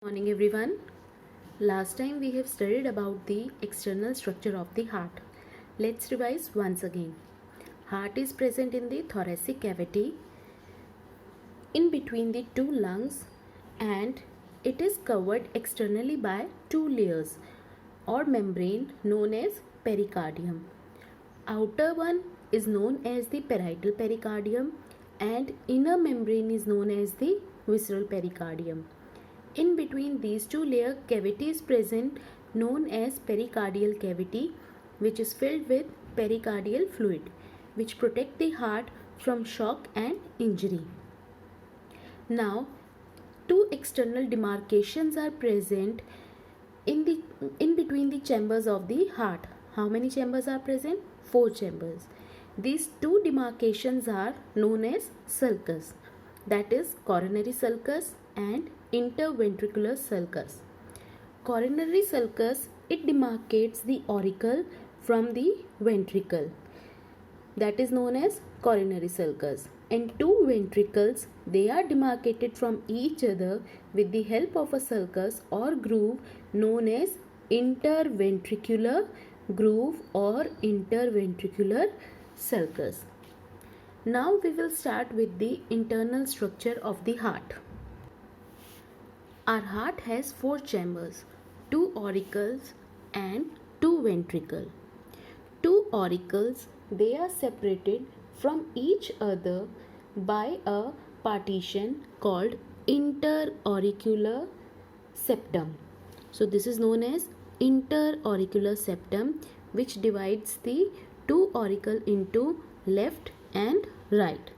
Morning everyone. Last time we have studied about the external structure of the heart. Let's revise once again. Heart is present in the thoracic cavity in between the two lungs, and it is covered externally by two layers or membrane known as pericardium. Outer one is known as the parietal pericardium and inner membrane is known as the visceral pericardium. In between these two layer cavity is present known as pericardial cavity, which is filled with pericardial fluid which protect the heart from shock and injury. Now two external demarcations are present in between the chambers of the heart. How many chambers are present? 4 chambers. These two demarcations are known as sulcus, that is coronary sulcus and interventricular sulcus. Coronary sulcus, it demarcates the auricle from the ventricle, that is known as coronary sulcus, and two ventricles, they are demarcated from each other with the help of a sulcus or groove known as interventricular groove or interventricular sulcus. Now we will start with the internal structure of the heart. Our heart has 4 chambers, 2 auricles and 2 ventricles. 2 auricles, they are separated from each other by a partition called interauricular septum. So this is known as interauricular septum, which divides the 2 auricle into left and right.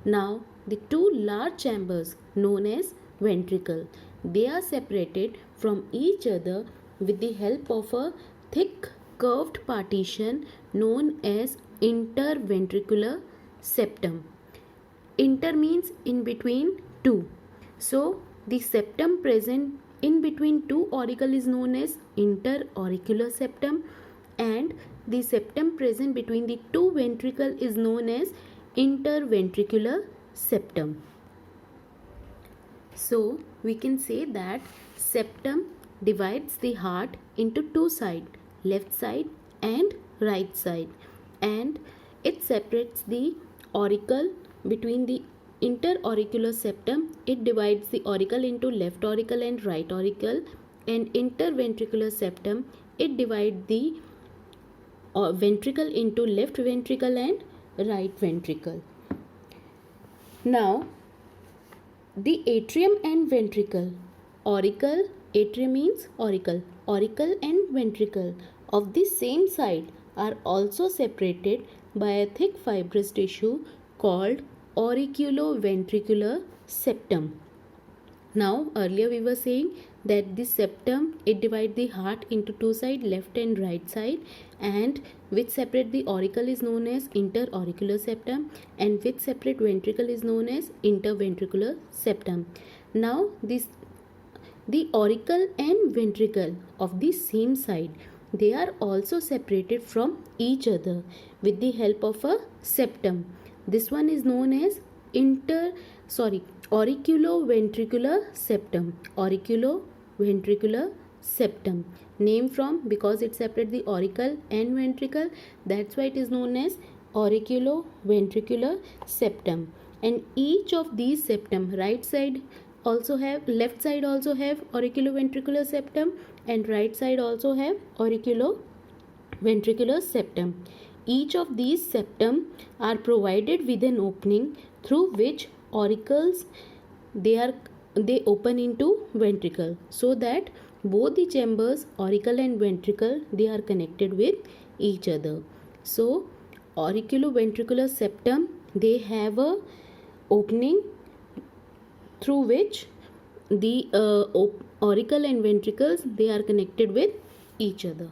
Now the 2 large chambers known as ventricle, they are separated from each other with the help of a thick curved partition known as interventricular septum. Inter means in between two. So the septum present in between two auricle is known as interauricular septum, and the septum present between the two ventricle is known as interventricular septum. So we can say that septum divides the heart into two sides, left side and right side, and it separates the auricle between the interauricular septum. It divides the auricle into left auricle and right auricle, and interventricular septum, it divides the ventricle into left ventricle and right ventricle. Now the atrium and ventricle, auricle, atrium means auricle and ventricle of the same side are also separated by a thick fibrous tissue called auriculoventricular septum. Now earlier we were saying that the septum, it divides the heart into two sides, left and right side, and which separate the auricle is known as interauricular septum, and which separate ventricle is known as interventricular septum. Now the auricle and ventricle of the same side, they are also separated from each other with the help of a septum. This one is known as auriculoventricular septum. Auriculoventricular septum, name from because it separates the auricle and ventricle, that's why it is known as auriculoventricular septum. And each of these septum, right side also have, left side also have auriculoventricular septum, and right side also have auriculoventricular septum. Each of these septum are provided with an opening through which auricles they open into ventricle, so that both the chambers, auricle and ventricle, they are connected with each other. So auriculoventricular septum, they have a opening through which the auricle and ventricles, they are connected with each other.